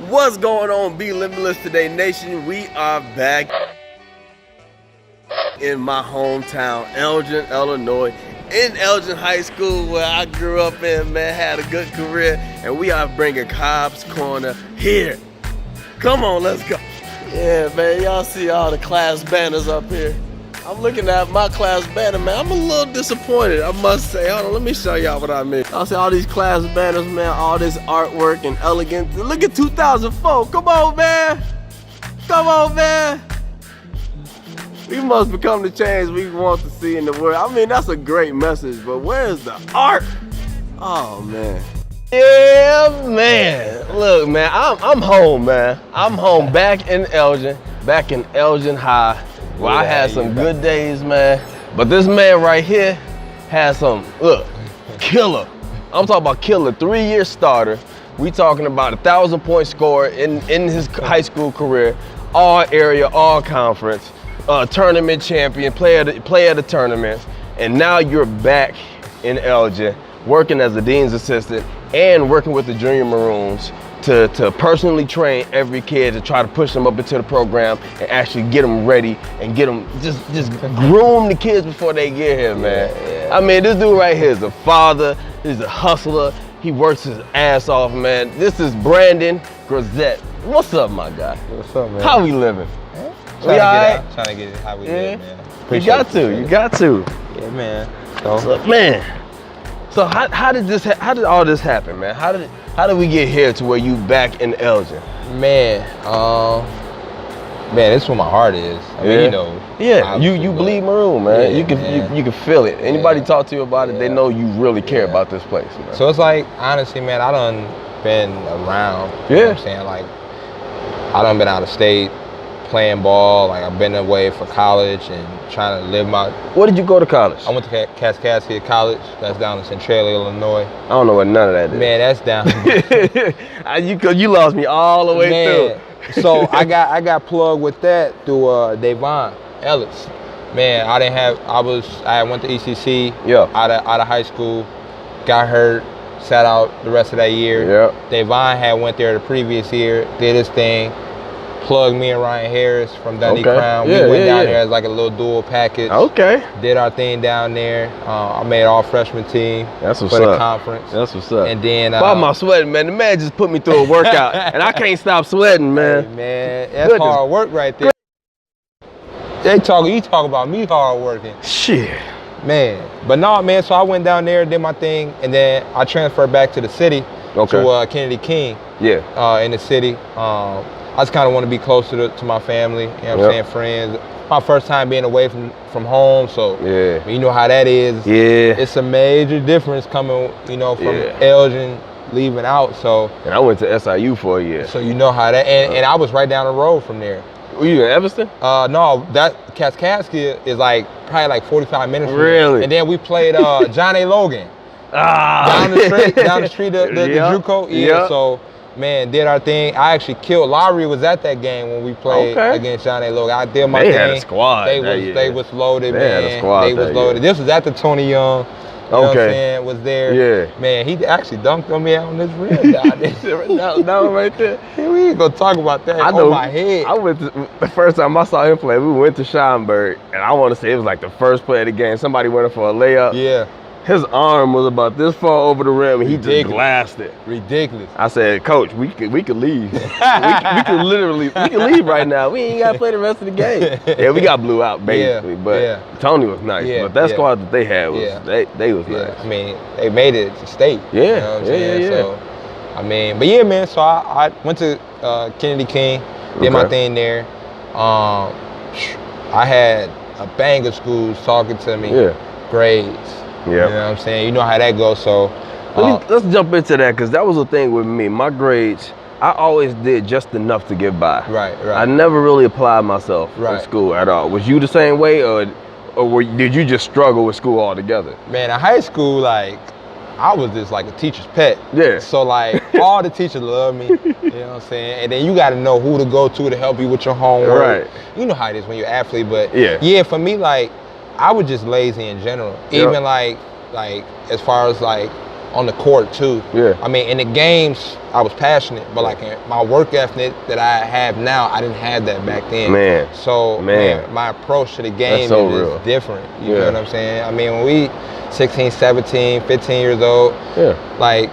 What's going on, Be Limitless Today Nation? We are back in my hometown, Elgin, Illinois, in Elgin High School, where I grew up in, man, had a good career, and we are bringing Cobb's Corner here. Come on, let's go. Yeah, man, y'all see all the class banners up here. I'm looking at my class banner, man. I'm a little disappointed, I must say. Hold on, let me show y'all what I mean. I see all these class banners, man, all this artwork and elegance. Look at 2004, come on, man. Come on, man. We must become the change we want to see in the world. I mean, that's a great message, but where's the art? Oh, man. Yeah, man. Look, man, I'm home, man. I'm home back in Elgin High. Well, I had some good days, man. But this man right here has some, look, killer. I'm talking about killer, 3-year starter. We talking about 1,000-point scorer in his high school career, all area, all conference, tournament champion, player of the tournaments. And now you're back in Elgin, working as a dean's assistant and working with the Junior Maroons to personally train every kid to try to push them up into the program and actually get them ready and get them, just groom the kids before they get here, man. Yeah. I mean, this dude right here is a father, he's a hustler, he works his ass off, man. This is Brandon Grissette. What's up, my guy? What's up, man? How we living? Trying to get it how we live, man. You got to. Yeah, man. What's up, man? So how did all this happen, man? How did we get here to where you back in Elgin? Man, this is where my heart is. I mean, you know. Yeah, you bleed maroon, man. Yeah, you can feel it. Anybody talk to you about it, they know you really care about this place, man. So it's like, honestly, man, I done been around. You know what I'm saying? Like, I done been out of state playing ball. Like, I've been away for college and trying to live my. Where did you go to college? I went to Kaskaskia College. That's down in Centralia, Illinois. I don't know what none of that is. Man, that's down. You lost me all the way through. So I got plugged with that through Davon Ellis. Man, I went to ECC out of high school, got hurt, sat out the rest of that year. Yeah. Davon had went there the previous year, did his thing. Plugged me and Ryan Harris from Dundee Crown. We went down there as like a little dual package. Okay. Did our thing down there. I made all freshman team for the conference. That's what's up. And then why am I sweating, man? The man just put me through a workout and I can't stop sweating, man. Hey, man, that's hard work right there. You talk about me hard working. Shit. Man. But no, man, so I went down there, did my thing, and then I transferred back to the city to Kennedy King. Yeah. In the city. I just kind of want to be closer to my family, you know what I'm saying, friends. My first time being away from home, so you know how that is. Yeah. It's a major difference coming, from Elgin, leaving out, so. And I went to SIU for a year. So you know how that, and I was right down the road from there. Were you in Evanston? No, that Kaskaskia is probably like 45 minutes from Really? there. And then we played John A. Logan. Down the street, the JUCO. Yeah, so. Man, did our thing. I actually killed. Lowry was at that game when we played against John A. Logan. I did my thing. They had a squad. They was loaded, man. They had a squad. They was loaded. This was after Tony Young. You know what I'm saying, was there. Yeah. Man, he actually dunked on me out on this rim down there. Down right there. We ain't gonna talk about that on my head. I went to, the first time I saw him play, we went to Schaumburg, and I want to say it was like the first play of the game. Somebody went in for a layup. Yeah. His arm was about this far over the rim, and he just glassed it. Ridiculous. I said, Coach, we could leave. we could leave right now. We ain't gotta play the rest of the game. Yeah, we got blew out basically, but Tony was nice. But that squad that they had was they was nice. I mean, they made it to state. Yeah, you know what I'm saying? So, I mean, but yeah, man. So I went to Kennedy King, did my thing there. I had a bang of schools talking to me. Grades. Yeah. You know what I'm saying? You know how that goes, so. Let's jump into that, because that was the thing with me. My grades, I always did just enough to get by. Right. I never really applied myself in school at all. Was you the same way, or did you just struggle with school altogether? Man, in high school, I was just like a teacher's pet. Yeah. So all the teachers love me, you know what I'm saying? And then you got to know who to go to help you with your homework. Right. You know how it is when you're an athlete, but for me, I was just lazy in general. Even like as far as on the court too. Yeah. I mean, in the games, I was passionate, but like my work ethic that I have now, I didn't have that back then. Man. So man, my approach to the game is different. You know what I'm saying? I mean, when we 16, 17, 15 years old, like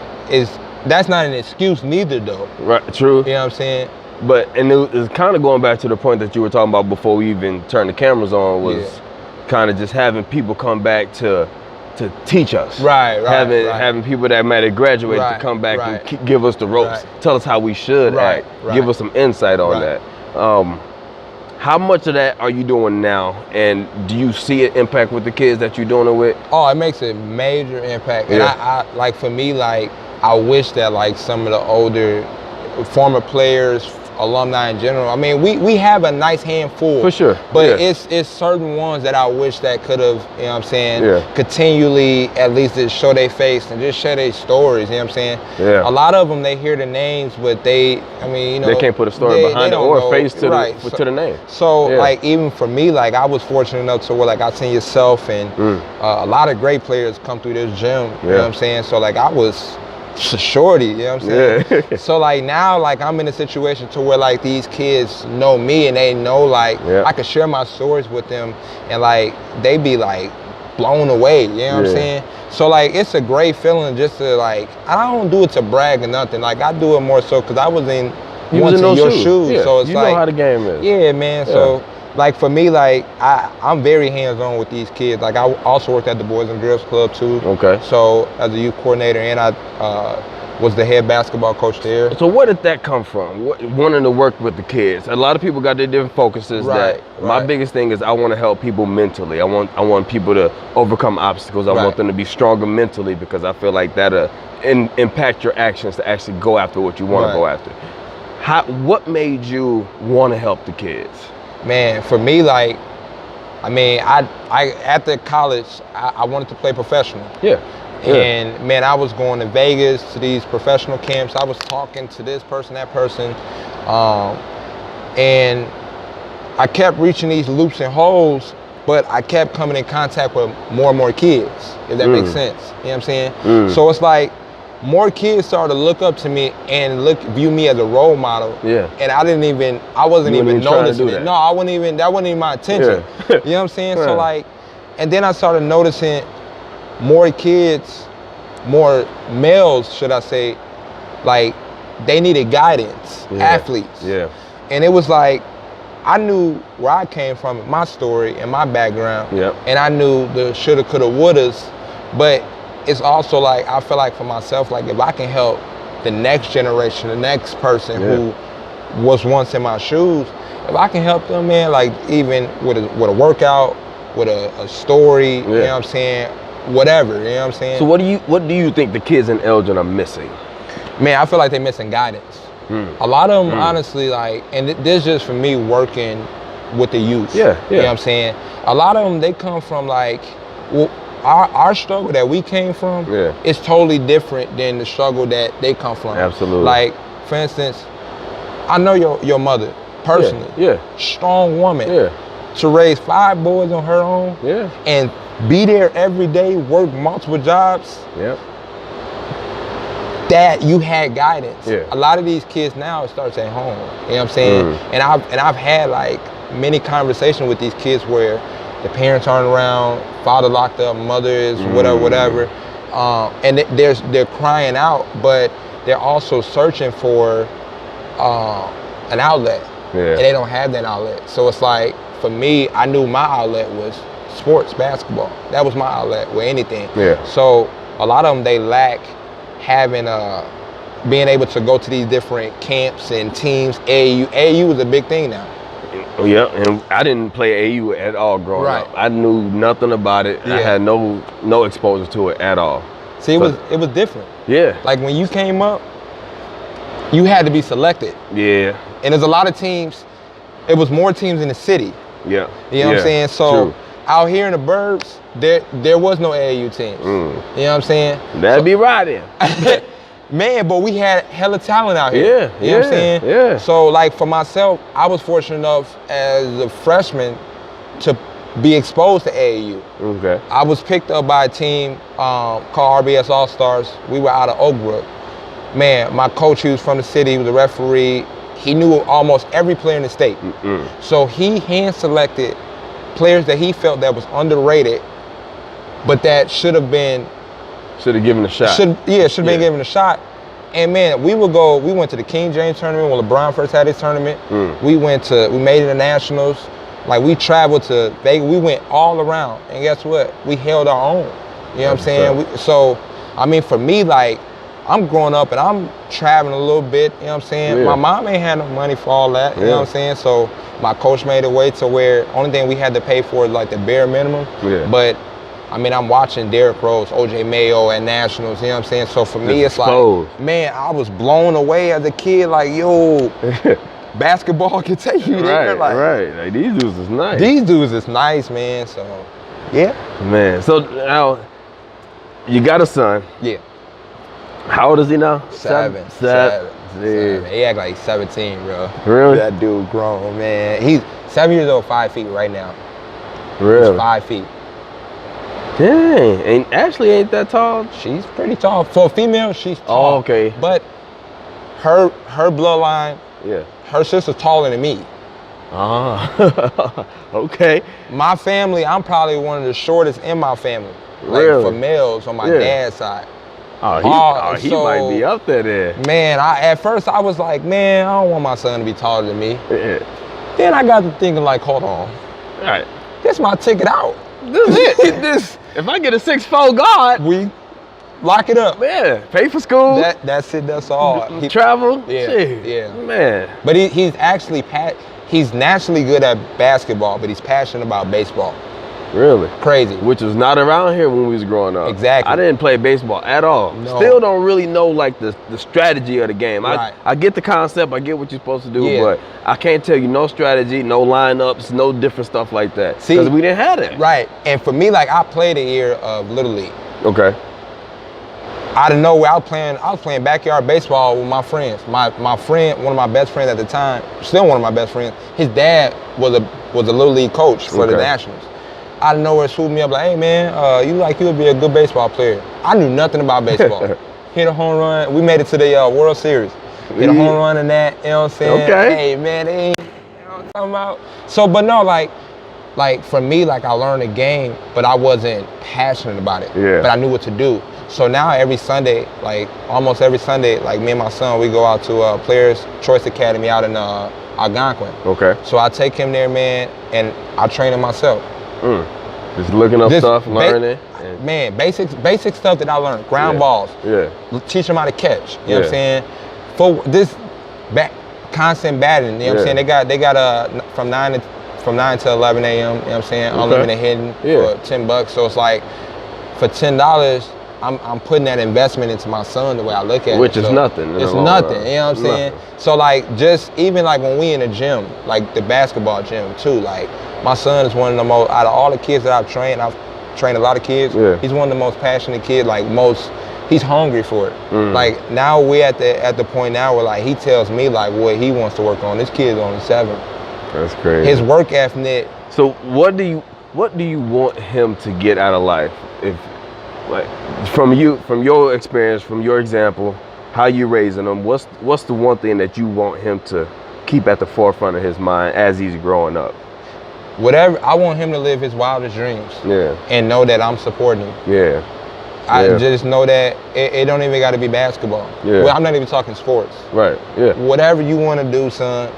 that's not an excuse neither though. Right, true. You know what I'm saying? But, and it's kind of going back to the point that you were talking about before we even turned the cameras on, was kind of just having people come back to teach us. Having people that might have graduated to come back and give us the ropes, tell us how we should act, give us some insight on that. How much of that are you doing now, and do you see an impact with the kids that you're doing it with? Oh, it makes a major impact. And I like, for me, like, I wish that like some of the older former players, alumni in general, I mean, we have a nice handful. For sure. But it's certain ones that I wish that could have, you know what I'm saying, continually at least just show their face and just share their stories, you know what I'm saying? A lot of them, they hear the names, but they can't put a story behind it or a face to the name. So like, even for me, like, I was fortunate enough to where like I seen yourself and a lot of great players come through this gym, you know what I'm saying? So like, I was a shorty, you know what I'm saying? So like now, like, I'm in a situation to where like these kids know me and they know like I can share my stories with them and like they be like blown away, you know what I'm saying? So like, it's a great feeling just to like, I don't do it to brag or nothing. Like, I do it more so because I was in your shoes. So it's you like, know how the game is. Yeah, man. So like, for me, like, I'm very hands-on with these kids. Like, I also worked at the Boys and Girls Club too. So as a youth coordinator, and I was the head basketball coach there. So where did that come from? Wanting to work with the kids? A lot of people got their different focuses. My biggest thing is I want to help people mentally. I want people to overcome obstacles. I want them to be stronger mentally, because I feel like that'll impact your actions to actually go after what you want to go after. What made you want to help the kids? Man, for me, like, I mean, I after college, I wanted to play professional. And man, I was going to Vegas to these professional camps. I was talking to this person, that person, and I kept reaching these loops and holes, but I kept coming in contact with more and more kids, if that makes sense. You know what I'm saying? So it's like, more kids started to look up to me and view me as a role model. And I wasn't even noticing it. No, that wasn't even my intention. You know what I'm saying? So like, and then I started noticing more kids, more males, should I say, like, they needed guidance, athletes. And it was like, I knew where I came from, my story and my background. And I knew the shoulda, coulda, wouldas, but it's also like, I feel like for myself, like, if I can help the next generation, the next person who was once in my shoes, if I can help them, man, like, even with a workout, with a story, you know what I'm saying, whatever, you know what I'm saying? So what do you think the kids in Elgin are missing? Man, I feel like they're missing guidance. A lot of them, honestly, like, and this just for me working with the youth. You know what I'm saying? A lot of them, they come from like, well, our struggle that we came from is totally different than the struggle that they come from. Like, for instance, I know your mother personally. Strong woman. To raise 5 boys on her own and be there every day, work multiple jobs. That you had guidance. A lot of these kids now, it starts at home. You know what I'm saying? And I've had like many conversations with these kids where the parents aren't around, father locked up, mother is whatever. And they're crying out, but they're also searching for an outlet. And they don't have that outlet. So it's like, for me, I knew my outlet was sports, basketball. That was my outlet with anything. So a lot of them, they lack having being able to go to these different camps and teams. AAU is a big thing now. And I didn't play AU at all growing up. I knew nothing about it. I had no exposure to it at all. See, it was different. Like, when you came up, you had to be selected. And there's a lot of teams. It was more teams in the city. You know what I'm saying? So out here in the burbs, there was no AAU teams. You know what I'm saying? That'd be right then. Man, but we had hella talent out here. You know what I'm saying? So like, for myself, I was fortunate enough as a freshman to be exposed to AAU. Okay. I was picked up by a team called RBS All-Stars. We were out of Oak Brook. Man, my coach, he was from the city, he was a referee. He knew almost every player in the state. So he hand-selected players that he felt that was underrated, but that should have been... Should have given a shot. Should have been given a shot. And man, we went to the King James tournament when LeBron first had his tournament. We made it to nationals. Like, we traveled to Vegas. We went all around. And guess what? We held our own. You know what I'm saying? So, I mean, for me, like, I'm growing up and I'm traveling a little bit. You know what I'm saying? Yeah. My mom ain't had no money for all that. You know what I'm saying? So, my coach made it way to where only thing we had to pay for is like the bare minimum. Yeah. But, I mean, I'm watching Derrick Rose, OJ Mayo at nationals. You know what I'm saying? So, for me, it's like, man, I was blown away as a kid. Like, yo. Basketball can take you there. Like, these dudes is nice. These dudes is nice, man. So, yeah. Man, so now you got a son. Yeah. How old is he now? Seven. He act like 17, bro. Really? That dude grown, man. He's 7 years old, 5 feet right now. Really? He's 5 feet. Dang. And Ashley ain't that tall? She's pretty tall. For a female, she's tall. Oh, okay. But her bloodline, her sister's taller than me. Ah, okay. My family, I'm probably one of the shortest in my family. Like, really? for males on my dad's side. Oh, he might be up there. Man, at first I was like, man, I don't want my son to be taller than me. Yeah. Then I got to thinking like, hold on. All right. This my ticket out. This is it. If I get a 6'4" guard, we lock it up. Yeah. Pay for school. That's it. That's all. Travel. Yeah. Shit. Yeah. Man. But he's actually he's naturally good at basketball, but he's passionate about baseball. Really? Crazy. Which was not around here when we was growing up. Exactly. I didn't play baseball at all. No. Still don't really know like the strategy of the game. Right. I get the concept, I get what you're supposed to do, but I can't tell you no strategy, no lineups, no different stuff like that. Because we didn't have that. Right. And for me, like, I played a year of Little League. Okay. Out of nowhere, I was playing backyard baseball with my friends. My friend, one of my best friends at the time, still one of my best friends, his dad was a Little League coach for the Nationals. Out of nowhere, swooped me up like, hey man, you would be a good baseball player. I knew nothing about baseball. Hit a home run. We made it to the World Series. Hit a home run in that, you know what I'm saying? Okay. Hey man, they ain't, you know what I'm talking about? So, but no, like for me, like I learned the game, but I wasn't passionate about it. Yeah. But I knew what to do. So now every Sunday, like almost every Sunday, like me and my son, we go out to Players Choice Academy out in Algonquin. Okay. So I take him there, man, and I train him myself. Just looking up stuff, learning. Man, basic stuff that I learned. Ground balls. Yeah. Teach them how to catch. You know what I'm saying? For this constant batting, you know what I'm saying? They got from 9 to 11 a.m., you know what I'm saying? Unlimited hitting for $10. So it's like for $10, I'm putting that investment into my son the way I look at it. Which is nothing. It's nothing, you know what I'm saying? So like just even like when we in the gym, like the basketball gym too, like my son is one of the most, out of all the kids that I've trained a lot of kids, he's one of the most passionate kids, like he's hungry for it. Like now we at the point now where like he tells me like what he wants to work on. This kid's only 7. That's crazy. His work ethic. So what do you want him to get out of life? If like from your experience, from your example, how you raising him, what's the one thing that you want him to keep at the forefront of his mind as he's growing up? Whatever, I want him to live his wildest dreams. Yeah. And know that I'm supporting him. Yeah. I just know that it don't even got to be basketball. Yeah. Well, I'm not even talking sports. Right. Yeah. Whatever you want to do, son.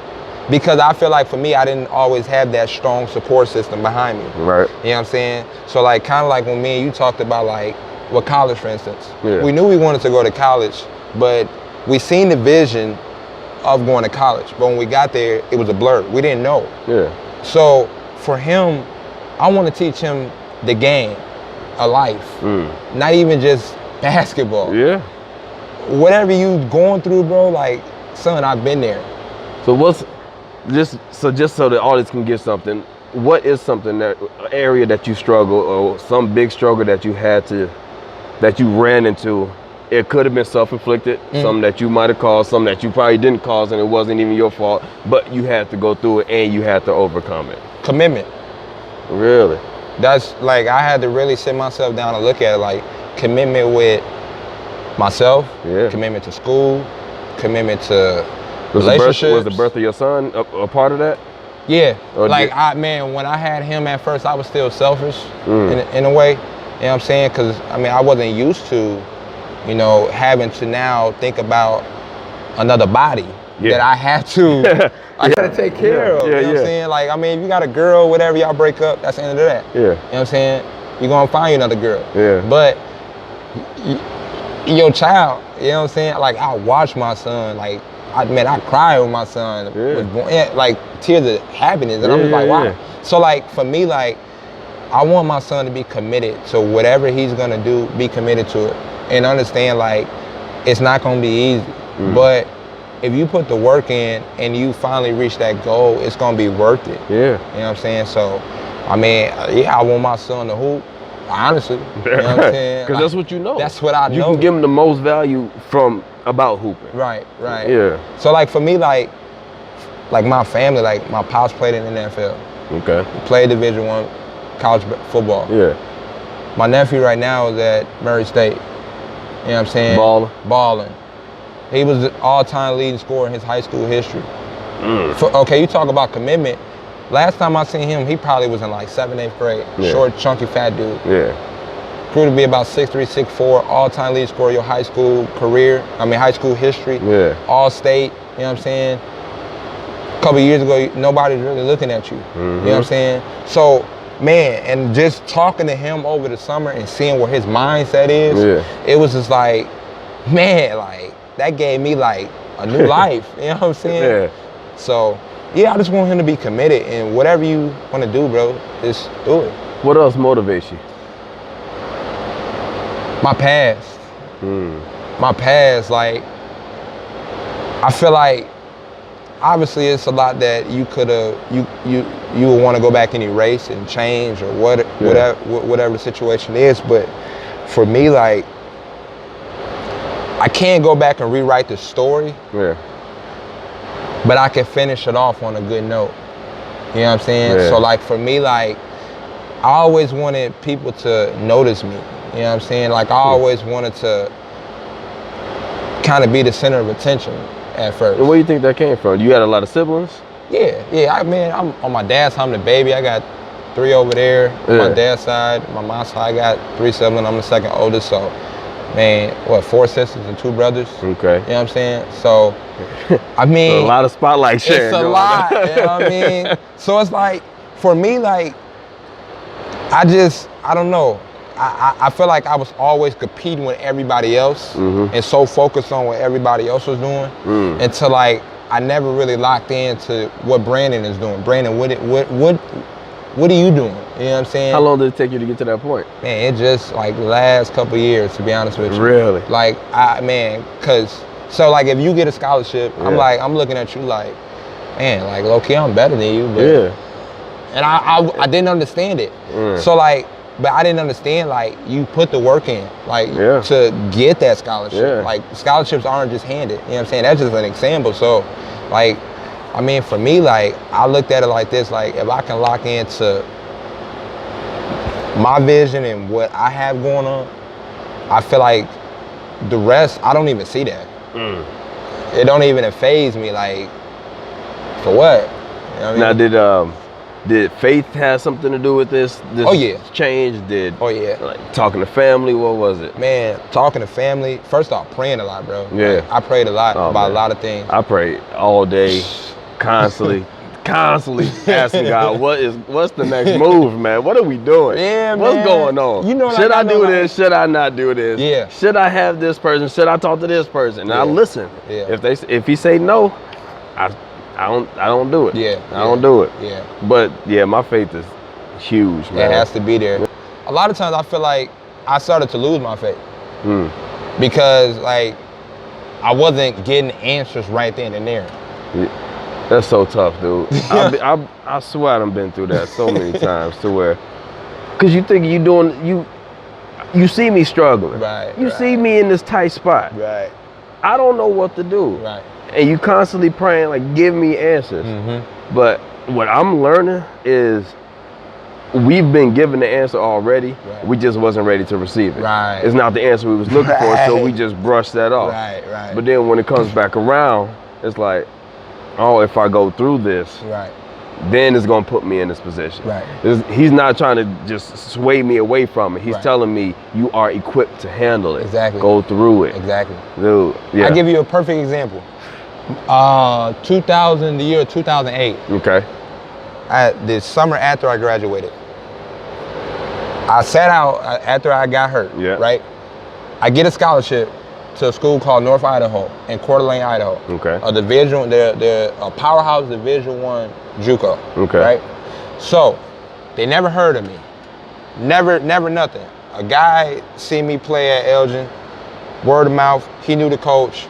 Because I feel like for me, I didn't always have that strong support system behind me. Right. You know what I'm saying? So like kind of like when me and you talked about like with college, for instance. Yeah. We knew we wanted to go to college, but we seen the vision of going to college. But when we got there, it was a blur. We didn't know. Yeah. So for him, I want to teach him the game, a life, not even just basketball. Yeah. Whatever you going through, bro, like, son, I've been there. So just so that the audience can get something, what is something area that you struggle or some big struggle that you ran into? It could have been self-inflicted, something that you might have caused, something that you probably didn't cause and it wasn't even your fault, but you had to go through it and you had to overcome it. Commitment. Really? That's like, I had to really sit myself down and look at it, like commitment with myself, commitment to school, commitment to relationships. Was the birth of your son a part of that? Yeah, like when I had him at first, I was still selfish in a way, you know what I'm saying? Because I mean, I wasn't used to, you know, having to now think about another body that I had to, I gotta take care of, you know what I'm saying? Like, I mean, if you got a girl, whatever, y'all break up, that's the end of that. You know what I'm saying? You're gonna find you another girl. But your child, you know what I'm saying? Like, I watch my son, like, I cried when my son was born, like tears of happiness, and I'm just like, wow. So like, for me, like, I want my son to be committed to whatever he's gonna do, be committed to it, and understand like, it's not gonna be easy, but if you put the work in and you finally reach that goal, it's gonna be worth it. You know what I'm saying? So, I mean, I want my son to hoop, honestly. You know what I'm saying? Because that's what you know. That's what I know. You can give him the most value about hooping. Right. So like for me, like my family, like my pops played in the NFL. He played Division I college football. My nephew right now is at Murray State. You know what I'm saying? Balling. He was the all-time leading scorer in his high school history. Okay, you talk about commitment. Last time I seen him, he probably was in like 7th, 8th grade. Short, chunky, fat dude. Grew to be about 6'3", 6'4", all-time leading scorer your high school career. High school history. All-state, you know what I'm saying? A couple years ago, nobody's really looking at you. You know what I'm saying? So, man, and just talking to him over the summer and seeing where his mindset is, it was just like, man, like, that gave me like a new life, you know what I'm saying? So, yeah, I just want him to be committed, and whatever you want to do, bro, just do it. What else motivates you? My past. My past, like, I feel like, obviously it's a lot that you could have, you would want to go back and erase and change or whatever the situation is, but for me, like, I can't go back and rewrite the story, but I can finish it off on a good note. You know what I'm saying? So like for me, like, I always wanted people to notice me. You know what I'm saying? Like, I always wanted to kind of be the center of attention at first. And where do you think that came from? You had a lot of siblings? I'm on my dad's side, I'm the baby. I got 3 over there. On my dad's side, my mom's side, I got 3 siblings. I'm the second oldest, so. Man, 4 sisters and 2 brothers. You know what I'm saying? So, I mean. A lot of spotlight sharing. It's a lot, you know what I mean? So it's like, for me, like, I don't know. I feel like I was always competing with everybody else and so focused on what everybody else was doing until like, I never really locked into what Brandon is doing. Brandon, what are you doing? You know what I'm saying? How long did it take you to get to that point? Man, it just like the last couple years, to be honest with you. Really? Like, so like if you get a scholarship, I'm looking at you like, man, like low-key, I'm better than you. But, and I didn't understand it. So like, but I didn't understand like you put the work in, like to get that scholarship. Like scholarships aren't just handed. You know what I'm saying? That's just an example. So like, I mean, for me, like, I looked at it like this, like, if I can lock into my vision and what I have going on, I feel like the rest, I don't even see that. It don't even faze me, like, for what? You know what I mean? Now, did faith have something to do with this change? Like, talking to family, what was it? Man, talking to family, first off, praying a lot, bro. Like, I prayed a lot about a lot of things. I prayed all day. Constantly asking God, what's the next move, man? What are we doing? What's going on? You know, should I do this? Should I not do this? Should I have this person? Should I talk to this person? And I listen. If he say no, I don't do it. I don't do it. But my faith is huge, man. It has to be there. A lot of times I feel like I started to lose my faith because like I wasn't getting answers right then and there. That's so tough, dude. I swear I done been through that so many times to where, cause you think you see me struggling. You see me in this tight spot. I don't know what to do. And you constantly praying like, give me answers. But what I'm learning is we've been given the answer already. Right. We just wasn't ready to receive it. Right. It's not the answer we was looking for, so we just brushed that off. Right. But then when it comes back around, it's like, oh, if I go through this, then it's gonna put me in this position. He's not trying to just sway me away from it. He's telling me you are equipped to handle it. Exactly. Go through it. Exactly. Dude, yeah. I'll give you a perfect example. The year 2008. Okay. The summer after I graduated, I sat out after I got hurt. Right. I get a scholarship to a school called North Idaho in Coeur d'Alene, Idaho. Okay. They're a powerhouse Division I JUCO. Okay. Right. So they never heard of me. Never nothing. A guy seen me play at Elgin, word of mouth. He knew the coach.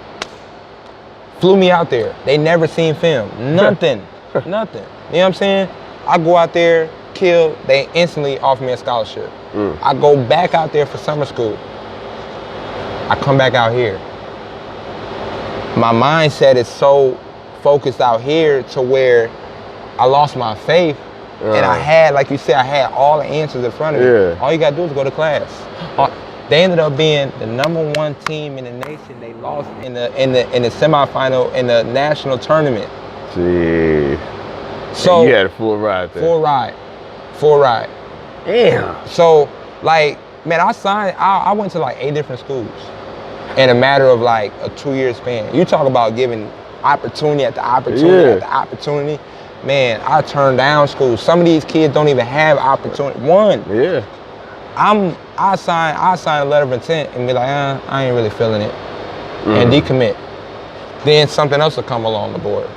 Flew me out there. They never seen film. Nothing. Nothing. You know what I'm saying? I go out there, kill. They instantly offer me a scholarship. I go back out there for summer school. I come back out here. My mindset is so focused out here to where I lost my faith. And I had, like you said, I had all the answers in front of me. All you gotta do is go to class. They ended up being the #1 team in the nation. They lost in the semifinal in the national tournament. Gee. So you had a full ride there. Full ride. Damn. So like, man, I went to like 8 different schools in a matter of like a 2-year span. You talk about giving opportunity after opportunity after opportunity. Man, I turned down school. Some of these kids don't even have opportunity. I sign a letter of intent and be like, I ain't really feeling it, and decommit. Then something else will come along the board.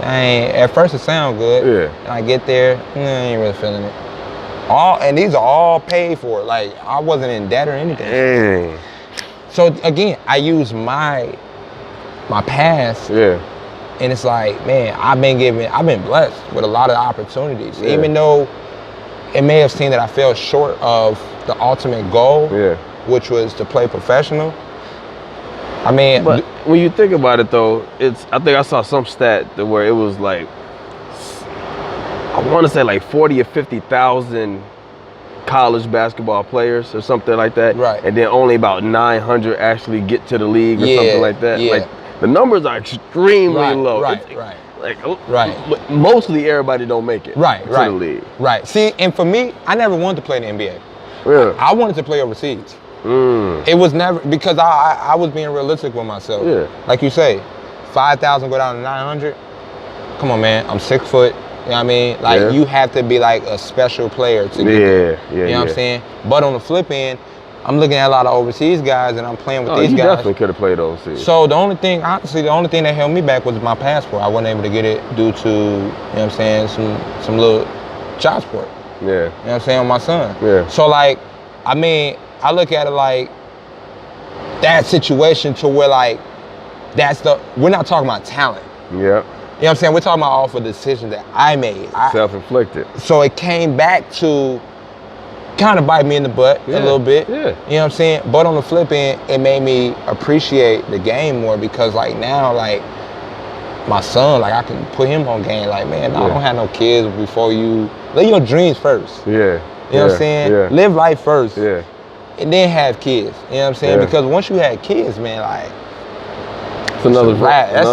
At first it sound good. And I get there, I ain't really feeling it. And these are all paid for. Like, I wasn't in debt or anything. So again, I use my past. And it's like, man, I've been blessed with a lot of opportunities. Even though it may have seemed that I fell short of the ultimate goal, which was to play professional. I mean, but when you think about it though, I think I saw some stat where it was like, I want to say like 40 or 50,000 college basketball players or something like that. And then only about 900 actually get to the league or something like that. Like, the numbers are extremely low. Mostly everybody don't make it to the league. See, and for me, I never wanted to play in the NBA. I wanted to play overseas. It was never, because I was being realistic with myself. Like you say, 5,000 go down to 900. Come on, man, I'm 6 foot. You know what I mean? Like, you have to be like a special player to get there. You know what I'm saying? But on the flip end, I'm looking at a lot of overseas guys, and I'm playing with these guys. You definitely could have played overseas. So the only thing that held me back was my passport. I wasn't able to get it due to, you know what I'm saying, some little child support. You know what I'm saying, on my son. So like, I mean, I look at it like that situation to where like, we're not talking about talent. You know what I'm saying? We're talking about off a decision that I made. Self-inflicted. So it came back to kind of bite me in the butt a little bit. You know what I'm saying? But on the flip end, it made me appreciate the game more, because like now, like my son, like I can put him on game. Like, man, I don't have no kids before you. Live your dreams first. You know what I'm saying? Live life first. And then have kids. You know what I'm saying? Because once you have kids, man, like, it's another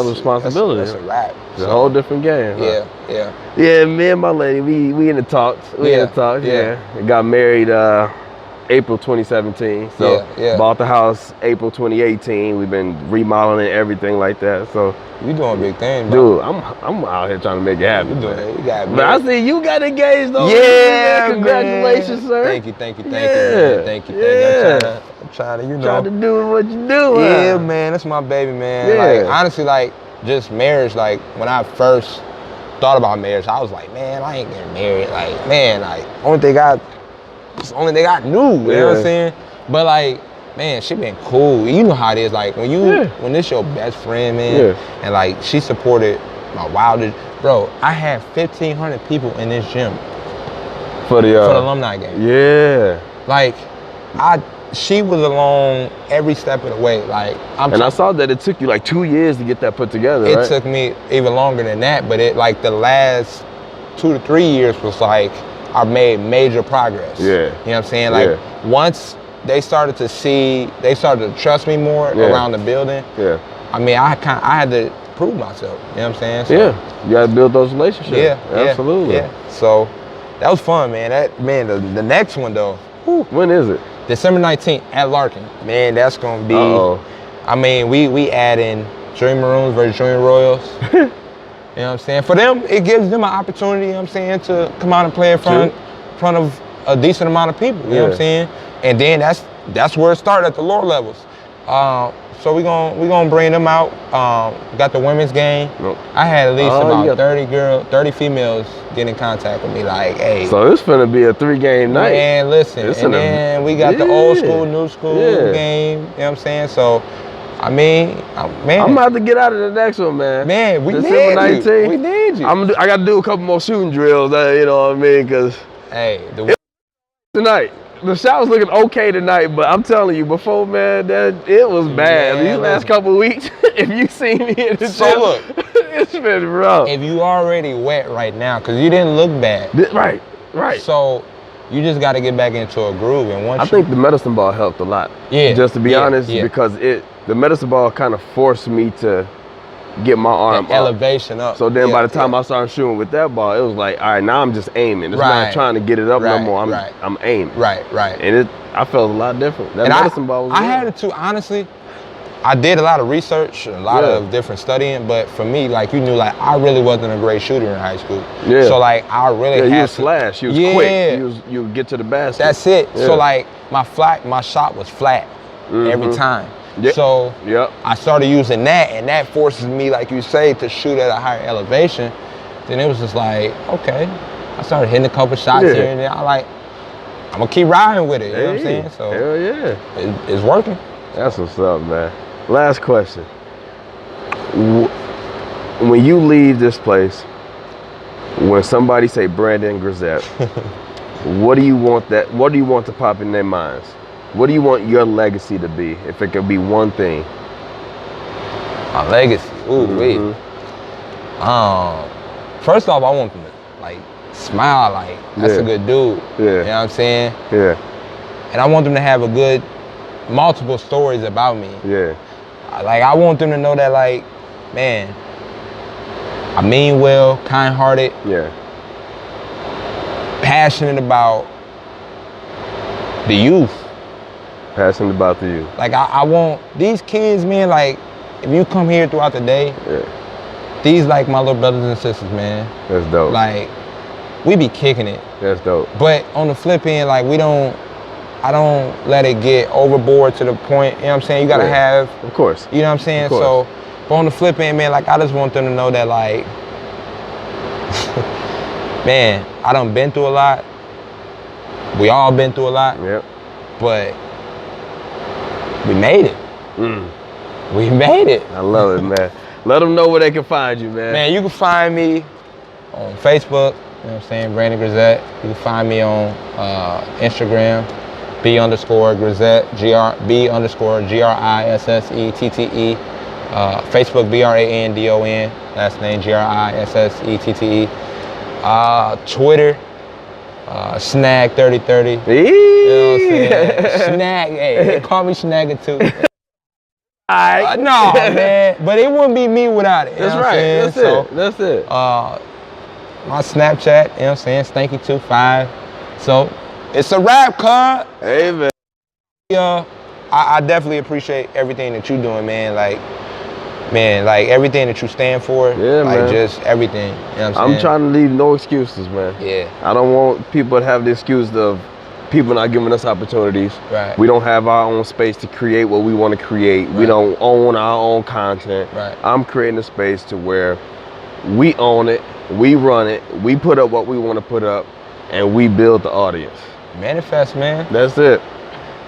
responsibility. That's a wrap. It's a whole different game. Yeah, me and my lady, we in the talks. We got married April 2017. So bought the house April 2018. We've been remodeling everything like that. So you doing big things, bro. Dude, I'm out here trying to make it happen. You doing it. You got it. But I see you got engaged though. Congratulations, sir. Thank you, man. Thank you. I'm trying to, Trying to do what you do. Yeah, man, that's my baby, man. Like, honestly, like, just marriage, like, when I first thought about marriage, I was like, man, I ain't getting married. Like, man, like, only thing I knew, you know what I'm saying? But like, man, she been cool. You know how it is, like, when this your best friend, man, and like, she supported my wildest, bro, I had 1,500 people in this gym for the alumni game. Like, she was along every step of the way. Like, I saw that it took you like 2 years to get that put together. It took me even longer than that, but it, like, the last 2 to 3 years was like I made major progress. Yeah. You know what I'm saying? Like once they started to trust me more around the building. Yeah. I mean, I had to prove myself. You know what I'm saying? So, yeah. You got to build those relationships. Yeah. Absolutely. Yeah. So that was fun, man. The next one though. Whew. When is it? December 19th at Larkin. Man, that's gonna be. I mean, we add in Junior Maroons versus Junior Royals. You know what I'm saying? For them, it gives them an opportunity, you know what I'm saying, to come out and play in front of a decent amount of people, you know what I'm saying? And then that's where it started at the lower levels. So we gonna bring them out. Got the women's game. I had at least about 30 females get in contact with me like, hey. So it's finna be a 3-game night. Man, listen. And then we got the old school, new school game, you know what I'm saying? So, I mean, man. I'm about to get out of the next one, man. Man, we December 19th. We need you. I got to do a couple more shooting drills, you know what I mean? Because tonight, the shot was looking okay tonight, but I'm telling you, before, man, it was bad. These last couple of weeks, if you see me in the gym, look, it's been rough. If you already wet right now, because you didn't look bad. Right. So, you just got to get back into a groove. And once I think the medicine ball helped a lot. Yeah. Just to be honest, because the medicine ball kind of forced me to get my arm up. Elevation up. So then by the time I started shooting with that ball, it was like, all right, now I'm just aiming. It's not trying to get it up no more. I'm aiming. Right. And I felt a lot different. That medicine ball was I had it too, honestly. I did a lot of research, a lot of different studying, but for me, like, you knew, like, I really wasn't a great shooter in high school. Yeah. So, like, I really had you was slash. You was quick. You would get to the basket. That's it. Yeah. So, like, my shot was flat every time. Yep. So I started using that, and that forces me, like you say, to shoot at a higher elevation. Then it was just like, okay. I started hitting a couple shots here and there. I'm gonna keep riding with it. You know what I'm saying? So hell yeah, it's working. That's what's up, man. Last question. When you leave this place, when somebody say Brandon Grissette, what do you want to pop in their minds? What do you want your legacy to be, if it could be one thing? My legacy? Ooh, first off, I want them to, like, smile, like, that's a good dude. Yeah. You know what I'm saying? Yeah. And I want them to have multiple stories about me. Yeah. Like, I want them to know that, like, man, I mean well, kind-hearted. Yeah. Passionate about the youth. Passionate about the youth. Like, I want these kids, man, like, if you come here throughout the day, these, like, my little brothers and sisters, man. That's dope. Like, we be kicking it. That's dope. But on the flip end, like, I don't let it get overboard to the point, you know what I'm saying? You gotta have, of course. You know what I'm saying? So, but on the flip end, man, like, I just want them to know that, like, man, I done been through a lot. We all been through a lot. Yep. But we made it. We made it. I love it, man. Let them know where they can find you, man. Man, you can find me on Facebook, you know what I'm saying, Brandon Grissette. You can find me on Instagram, B_Grissette, B_Grissette. Facebook, Brandon, last name Grissette. Twitter, Snag3030. You know what I'm saying? Snag, hey, they call me Snagger too. No, man, but it wouldn't be me without it. That's right. That's it. My Snapchat, you know what I'm saying, Stanky25. So it's a wrap, cuz. Hey, man. I definitely appreciate everything that you're doing, man. Like, everything that you stand for. Yeah, like, man. Just everything. You know what I'm saying? I'm trying to leave no excuses, man. Yeah. I don't want people to have the excuse of people not giving us opportunities. Right. We don't have our own space to create what we want to create. Right. We don't own our own content. Right. I'm creating a space to where we own it, we run it, we put up what we want to put up, and we build the audience. Manifest, man. That's it.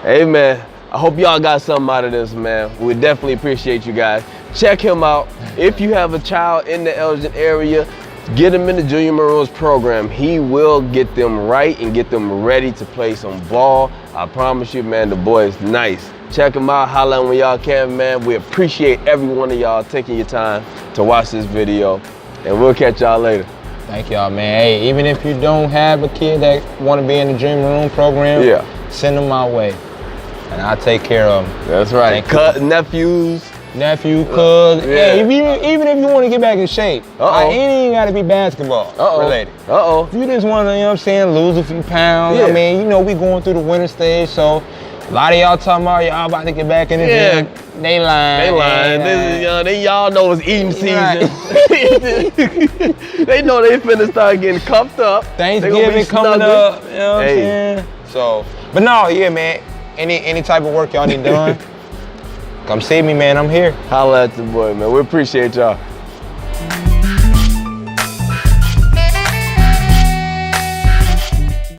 Hey, man, I hope y'all got something out of this, man. We definitely appreciate you guys. Check him out. If you have a child in the Elgin area, get him in the Junior Maroons program. He will get them right and get them ready to play some ball. I promise you, man, the boy is nice. Check him out, holla when y'all can, man. We appreciate every one of y'all taking your time to watch this video, and we'll catch y'all later. Thank y'all, man. Hey, even if you don't have a kid that want to be in the Dream Room program, send them my way, and I'll take care of them. That's right. Nephew, cuz. Hey, even if you want to get back in shape, it ain't got to be basketball related. If you just want to, you know what I'm saying, lose a few pounds. I mean, you know, we going through the winter stage, so a lot of y'all talking about y'all about to get back in the gym. They lying. Y'all know it's eating season. They know they finna start getting cuffed up. Thanksgiving coming up. You know what I'm saying? So, but no, man. Any type of work y'all need done, come see me, man. I'm here. Holla at the boy, man. We appreciate y'all.